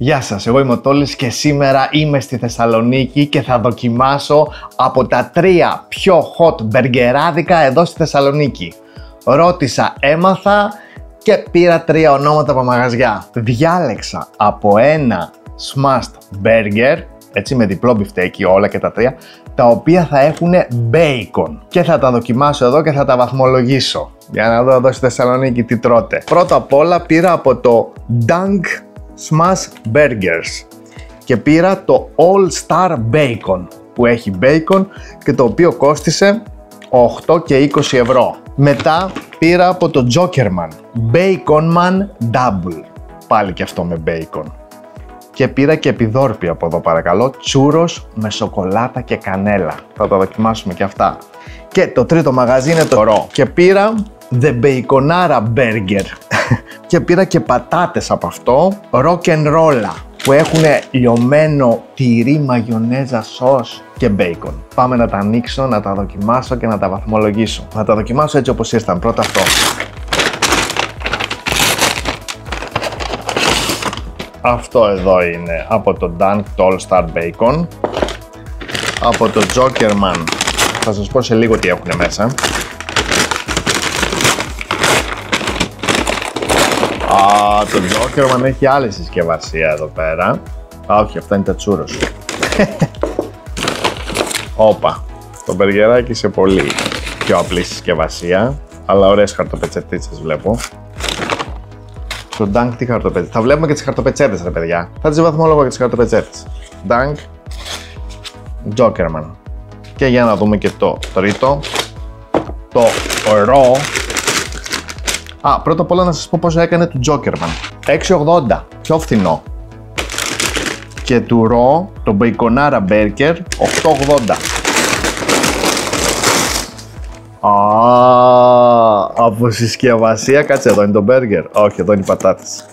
Γεια σας, εγώ είμαι ο Τόλης και σήμερα είμαι στη Θεσσαλονίκη και θα δοκιμάσω από τα 3 πιο hot μπεργκεράδικα εδώ στη Θεσσαλονίκη. Ρώτησα, έμαθα και πήρα 3 ονόματα από μαγαζιά. Διάλεξα από ένα smashed burger, έτσι με διπλό μπιφτέκι όλα και τα 3, τα οποία θα έχουν bacon. Και θα τα δοκιμάσω εδώ και θα τα βαθμολογήσω. Για να δω εδώ στη Θεσσαλονίκη τι τρώτε. Πρώτα απ' όλα πήρα από το Dunk Smash Burgers και πήρα το All Star Bacon που έχει bacon και το οποίο κόστισε 8 και 20 ευρώ. Μετά πήρα από το Jokerman Bacon Man Double, πάλι και αυτό με bacon. Και πήρα και επιδόρπια από εδώ παρακαλώ, τσούρος με σοκολάτα και κανέλα. Θα τα δοκιμάσουμε και αυτά. Και το τρίτο μαγαζί είναι το Raw και πήρα The Baconara Burger και πήρα και πατάτες από αυτό, rock and roll, που έχουν λιωμένο τυρί, μαγιονέζα, σος και bacon. Πάμε να τα ανοίξω, να τα δοκιμάσω και να τα βαθμολογήσω. Θα τα δοκιμάσω έτσι όπως ήρθαν. Πρώτα αυτό. Αυτό εδώ είναι από το Dunk, το All Star Bacon. Από το Jokerman, θα σας πω σε λίγο τι έχουν μέσα. Το Jokerman έχει άλλη συσκευασία εδώ πέρα. Όχι, αυτά είναι τα τσούρος. Όπα, το μπεργκεράκι σε πολύ πιο απλή συσκευασία, αλλά ωραίες χαρτοπετσετίτσες βλέπω. Στο Dunk τι χαρτοπετσέτες, θα βλέπουμε και τις χαρτοπετσέτες ρε παιδιά. Θα τις βαθμολογώ και τις χαρτοπετσέτες. Dunk, Jokerman. Και για να δούμε και το τρίτο, το Raw. Πρώτα απ' όλα να σας πω πόσο έκανε του Jokerman. 6,80, πιο φθηνό. Και του Raw, το Baconara Burger, 8,80. Από συσκευασία, κάτσε εδώ είναι το burger. Όχι, εδώ είναι οι πατάτες.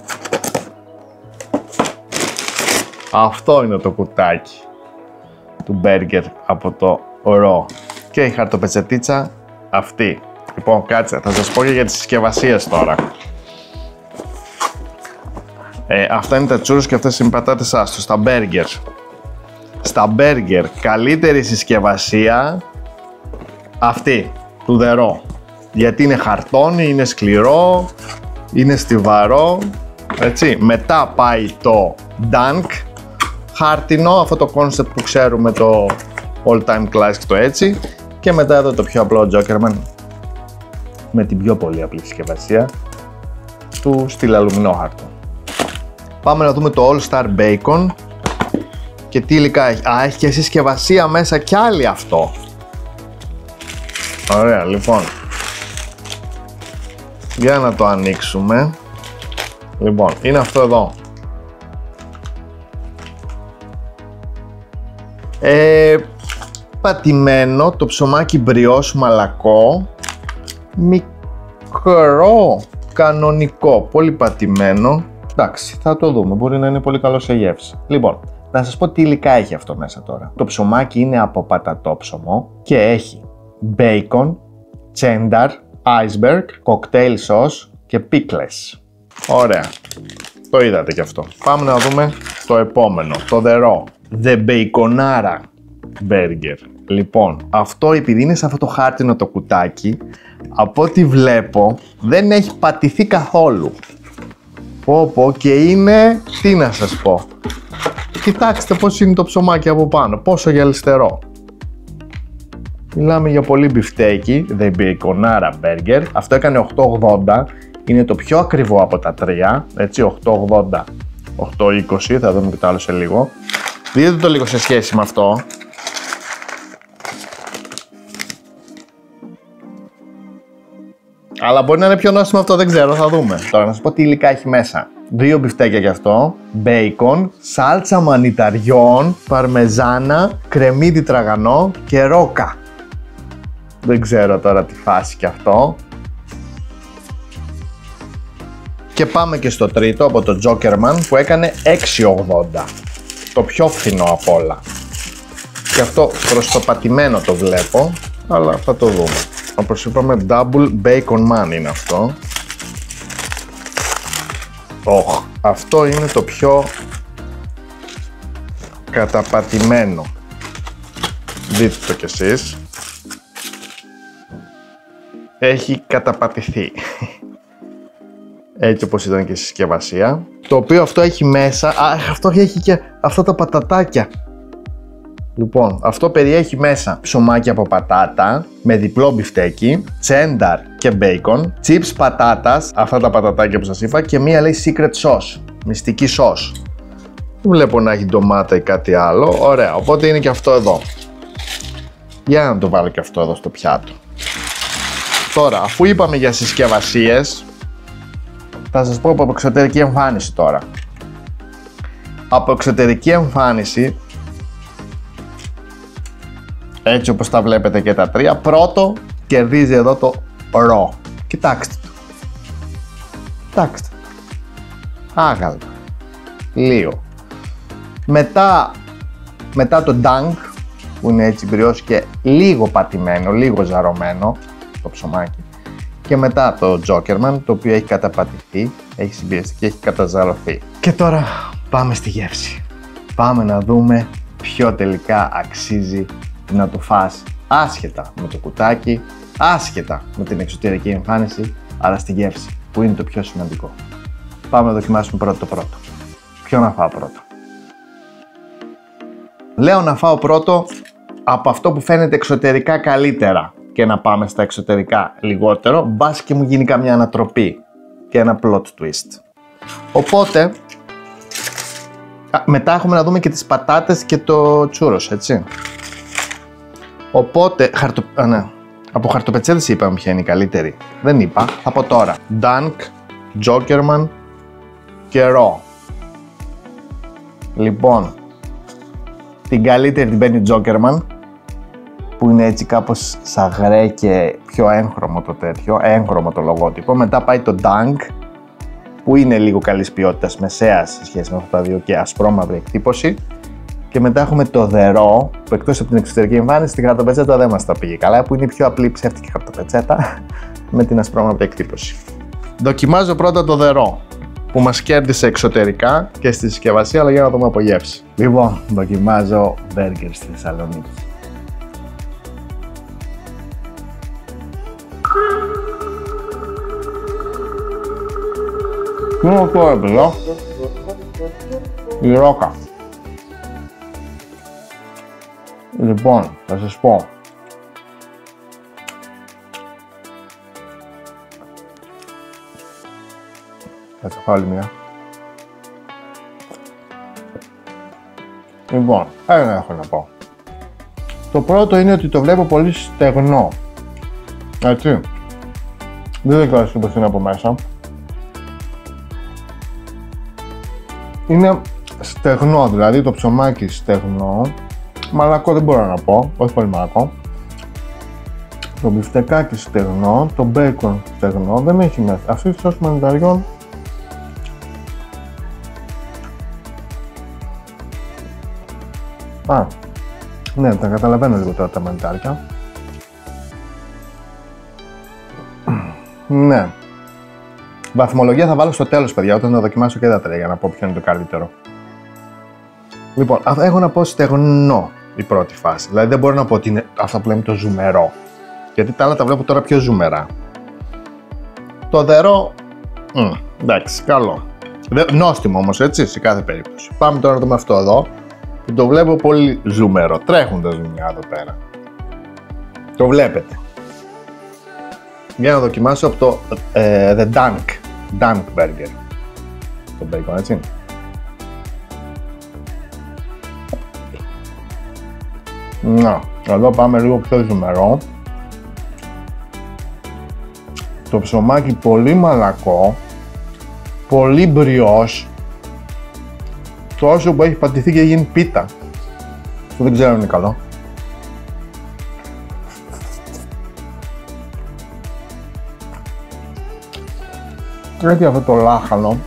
Αυτό είναι το κουτάκι του burger από το Raw. Και η χαρτοπετσετίτσα αυτή. Λοιπόν, κάτσε, θα σας πω και για τις συσκευασίες τώρα. Αυτά είναι τα τσούρους και αυτές είναι οι πατάτες άστος, στα burger. Στα burger, καλύτερη συσκευασία αυτή, του The Raw. Γιατί είναι χαρτόνι, είναι σκληρό, είναι στιβαρό, έτσι. Μετά πάει το Dunk, χάρτινο, αυτό το concept που ξέρουμε, το all time classic, το έτσι. Και μετά εδώ το πιο απλό Jokerman, με την πιο πολύ απλή συσκευασία του στυλ αλουμινόχαρτο. Πάμε να δούμε το All Star Bacon και τι υλικά έχει. Έχει και συσκευασία μέσα κι άλλη αυτό. Ωραία, λοιπόν. Για να το ανοίξουμε. Λοιπόν, είναι αυτό εδώ. Πατημένο, το ψωμάκι μπριός μαλακό. Μικρό, κανονικό, πολύ πατημένο. Εντάξει, θα το δούμε, μπορεί να είναι πολύ καλό σε γεύση. Λοιπόν, να σας πω τι υλικά έχει αυτό μέσα τώρα. Το ψωμάκι είναι από πατατόψωμο και έχει bacon, cheddar, iceberg, cocktail sauce και pickles. Ωραία, το είδατε κι αυτό. Πάμε να δούμε το επόμενο, το The Raw, The Baconara Burger. Λοιπόν, αυτό επειδή είναι σε αυτό το χάρτινο το κουτάκι, από ό,τι βλέπω δεν έχει πατηθεί καθόλου. Πω και είναι, τι να σας πω. Κοιτάξτε πως είναι το ψωμάκι από πάνω, πόσο γυαλιστερό. Μιλάμε για πολύ μπιφτέκι, The Baconara Burger. Αυτό έκανε 8,80, είναι το πιο ακριβό από τα 3, έτσι, 8,80, 8,20, θα δούμε και το άλλο σε λίγο. Δείτε το λίγο σε σχέση με αυτό. Αλλά μπορεί να είναι πιο νόστιμο αυτό, δεν ξέρω, θα δούμε. Τώρα να σας πω τι υλικά έχει μέσα. 2 μπιφτέκια γι' αυτό, μπέικον, σάλτσα μανιταριών, παρμεζάνα, κρεμμύδι τραγανό και ρόκα. Δεν ξέρω τώρα τι φάση κι αυτό. Και πάμε και στο τρίτο από το Jokerman που έκανε 6,80. Το πιο φθηνό απ' όλα. Και αυτό προς το πατημένο το βλέπω, αλλά θα το δούμε. Όπως είπαμε, Double Bacon Man είναι αυτό. Αυτό είναι το πιο καταπατημένο. Δείτε το κι εσείς. Έχει καταπατηθεί. Έτσι όπως ήταν και η συσκευασία. Το οποίο αυτό έχει μέσα... αυτό έχει και αυτά τα πατατάκια. Λοιπόν, αυτό περιέχει μέσα ψωμάκι από πατάτα με διπλό μπιφτέκι, τσένταρ και μπέικον, chips πατάτας, αυτά τα πατατάκια που σας είπα, και μία λέει secret sauce, μυστική σως. Δεν βλέπω να έχει ντομάτα ή κάτι άλλο. Ωραία, οπότε είναι και αυτό εδώ. Για να το βάλω και αυτό εδώ στο πιάτο. Τώρα, αφού είπαμε για συσκευασίες, θα σας πω από εξωτερική εμφάνιση τώρα. Από εξωτερική εμφάνιση, έτσι όπως τα βλέπετε και τα τρία, πρώτο κερδίζει εδώ το ρο. Κοιτάξτε το. Κοιτάξτε. Άγαλμα. Λίγο. Μετά το dunk, που είναι έτσι μπριός και λίγο πατημένο, λίγο ζαρωμένο το ψωμάκι. Και μετά το Jokerman, το οποίο έχει καταπατηθεί, έχει συμπιεστεί και έχει καταζαρωθεί. Και τώρα πάμε στη γεύση. Πάμε να δούμε ποιο τελικά αξίζει να το φας, άσχετα με το κουτάκι, άσχετα με την εξωτερική εμφάνιση, αλλά στη γεύση, που είναι το πιο σημαντικό. Πάμε να δοκιμάσουμε πρώτο το πρώτο. Ποιο να φάω πρώτο? Λέω να φάω πρώτο από αυτό που φαίνεται εξωτερικά καλύτερα και να πάμε στα εξωτερικά λιγότερο, μπας και μου γίνει καμιά ανατροπή και ένα plot twist. Οπότε, μετά έχουμε να δούμε και τις πατάτες και το τσούρος, έτσι. Οπότε, από χαρτοπετσέτες είπαμε ποια είναι η καλύτερη. Δεν είπα, θα πω τώρα. Dunk, Jokerman και Raw. Λοιπόν, την καλύτερη την παίρνει Jokerman, που είναι έτσι κάπως σαγρέ και πιο έγχρωμο το τέτοιο, έγχρωμο το λογότυπο. Μετά πάει το Dunk, που είναι λίγο καλής ποιότητας, μεσαίας σε σχέση με αυτά τα δύο και ασπρόμαυρη εκτύπωση. Και μετά έχουμε το The Raw, που εκτός από την εξωτερική εμφάνιση, στην χαρτοπετσέτα δεν μας τα πήγε καλά, που είναι η πιο απλή ψεύτικη χαρτοπετσέτα με την ασπρόμαυρη εκτύπωση. Δοκιμάζω πρώτα το The Raw, που μας κέρδισε εξωτερικά και στη συσκευασία, αλλά για να δούμε από γεύση. Λοιπόν, δοκιμάζω μπέργκερ στη Θεσσαλονίκη. Τι είναι αυτό, έπαιζα? Η ρόκα. Λοιπόν, θα σας πω. Θα σας φάω άλλη μία. Λοιπόν, ένα έχω να πω. Το πρώτο είναι ότι το βλέπω πολύ στεγνό. Έτσι. Δεν ξέρω πώς είναι από μέσα. Είναι στεγνό, δηλαδή το ψωμάκι στεγνό. Μαλακό δεν μπορώ να πω, όχι πολύ μαλακό. Το μπιφτεκάκι στεγνό, το μπέικον στεγνό, δεν έχει μέσα. Αυτή τη σως μανιταριών ναι, τα καταλαβαίνω λίγο τώρα τα μανιτάρια. Ναι. Βαθμολογία θα βάλω στο τέλος, παιδιά, όταν θα δοκιμάσω και τα τρία για να πω ποιο είναι το καλύτερο. Λοιπόν, έχω να πω στεγνό η πρώτη φάση. Δηλαδή δεν μπορώ να πω ότι είναι αυτό που λέμε το ζουμερό. Γιατί τα άλλα τα βλέπω τώρα πιο ζουμερά. Το δερό, εντάξει, καλό. Νόστιμο όμως, έτσι, σε κάθε περίπτωση. Πάμε τώρα να δούμε αυτό εδώ, που το βλέπω πολύ ζουμερό. Τρέχουν τα ζουμιά εδώ πέρα. Το βλέπετε. Για να δοκιμάσω από το The Dunk Burger. Το bacon, έτσι. Να, εδώ πάμε λίγο πιο ζουμερό. Το ψωμάκι πολύ μαλακό, πολύ μπριός. Τόσο που έχει πατηθεί και γίνει πίτα. Αυτό δεν ξέρω αν είναι καλό. Έχει αυτό το λάχανο.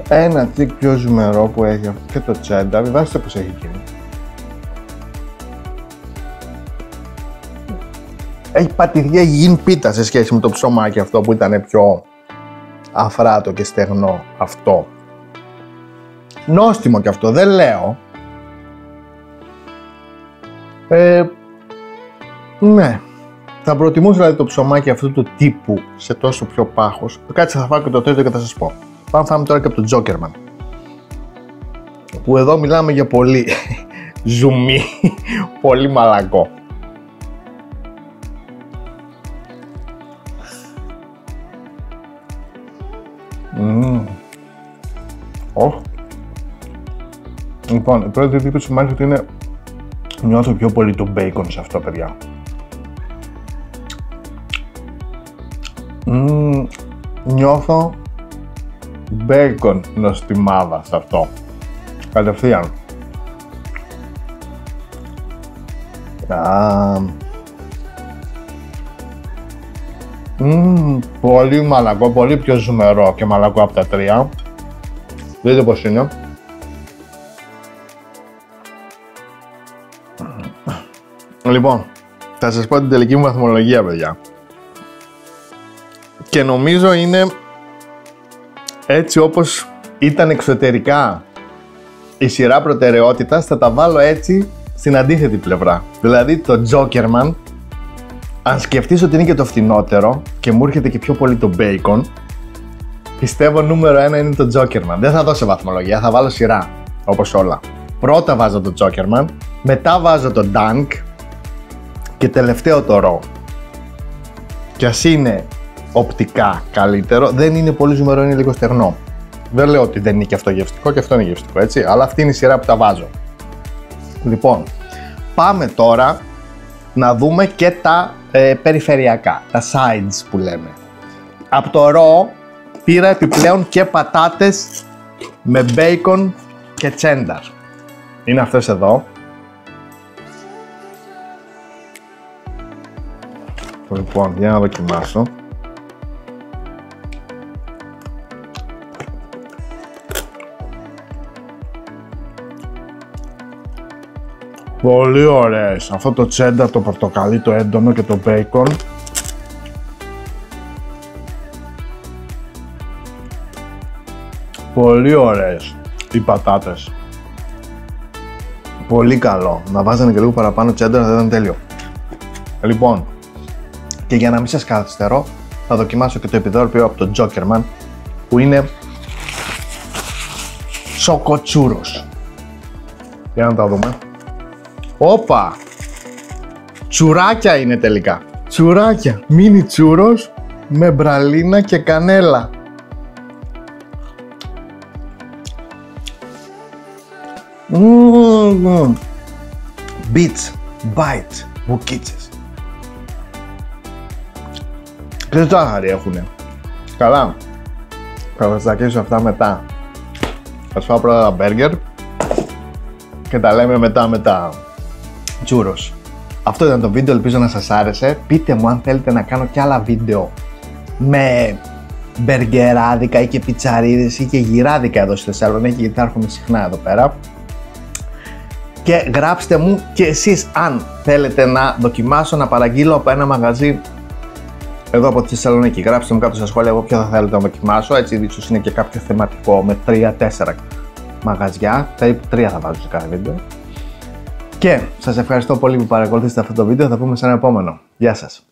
Ένα τσικ πιο ζουμερό που έχει και το τσένταρ. Δάστε πως έχει γίνει. Έχει πατηθεί, έχει γίνει πίτα σε σχέση με το ψωμάκι αυτό που ήταν πιο αφράτο και στεγνό αυτό. Νόστιμο κι αυτό, δεν λέω. Ναι. Θα προτιμούσα δηλαδή το ψωμάκι αυτού του τύπου σε τόσο πιο πάχος. Κάτσε, θα φάω και το τρίτο και θα σας πω. Πάμε φάμε τώρα και από το Jokerman. Που εδώ μιλάμε για πολύ ζουμί, πολύ μαλακό. Λοιπόν, η πρώτη εντύπωση μου έρχεται είναι νιώθω πιο πολύ το μπέικον σε αυτό, παιδιά. Νιώθω μπέικον νοστιμάδα σε αυτό. Κατευθείαν. Πολύ μαλακό, πολύ πιο ζουμερό και μαλακό από τα τρία. Δείτε πως είναι. Λοιπόν, θα σας πω την τελική μου βαθμολογία, παιδιά. Και νομίζω είναι έτσι όπως ήταν εξωτερικά η σειρά προτεραιότητας, θα τα βάλω έτσι στην αντίθετη πλευρά. Δηλαδή το Jokerman, αν σκεφτείς ότι είναι και το φθηνότερο και μου έρχεται και πιο πολύ το bacon, πιστεύω νούμερο 1 είναι το Jokerman. Δεν θα δώσω βαθμολογία, θα βάλω σειρά, όπως όλα. Πρώτα βάζω το Jokerman, μετά βάζω το Dunk και τελευταίο το Raw. Και ας είναι οπτικά καλύτερο, δεν είναι πολύ ζουμερό, είναι λίγο στερνό. Δεν λέω ότι δεν είναι και αυτό γευστικό και αυτό είναι γευστικό, έτσι, αλλά αυτή είναι η σειρά που τα βάζω. Λοιπόν, πάμε τώρα να δούμε και τα περιφερειακά, τα sides που λέμε. Από το Raw πήρα επιπλέον και πατάτες με bacon και cheddar. Είναι αυτές εδώ. Λοιπόν, για να δοκιμάσω. Πολύ ωραίες. Αυτό το cheddar, το πορτοκαλί, το έντονο και το bacon. Πολύ ωραίες οι πατάτες. Πολύ καλό. Να βάζανε και λίγο παραπάνω cheddar, θα ήταν τέλειο. Λοιπόν, και για να μην σας καθυστερώ, θα δοκιμάσω και το επιδόρπιο από το Jokerman, που είναι σοκοτσούρος. Για να τα δούμε. Όπα! Τσουράκια είναι τελικά. Τσουράκια. Μίνι τσούρος με μπραλίνα και κανέλα. Beats, bites, μπουκίτσες. Και ζάχαρη έχουνε. Καλά. Θα τα στακίσω αυτά μετά. Θα φάω πρώτα τα μπέργκερ και τα λέμε μετά με τα τσούρος. Αυτό ήταν το βίντεο, ελπίζω να σας άρεσε. Πείτε μου αν θέλετε να κάνω και άλλα βίντεο με μπεργκεράδικα ή και πιτσαρίδες ή και γυράδικα εδώ στη Θεσσαλονίκη, γιατί θα έρχομαι συχνά εδώ πέρα. Και γράψτε μου και εσείς αν θέλετε να δοκιμάσω, να παραγγείλω από ένα μαγαζί εδώ από τη Θεσσαλονίκη. Γράψτε μου κάτω στα σχόλια από ποιο θα θέλετε να δοκιμάσω, έτσι ίσως είναι και κάποιο θεματικό με 3-4 μαγαζιά, περίπου 3 θα βάζω σε κάθε βίντεο. Και σας ευχαριστώ πολύ που παρακολουθήσατε αυτό το βίντεο, θα πούμε σε ένα επόμενο. Γεια σας!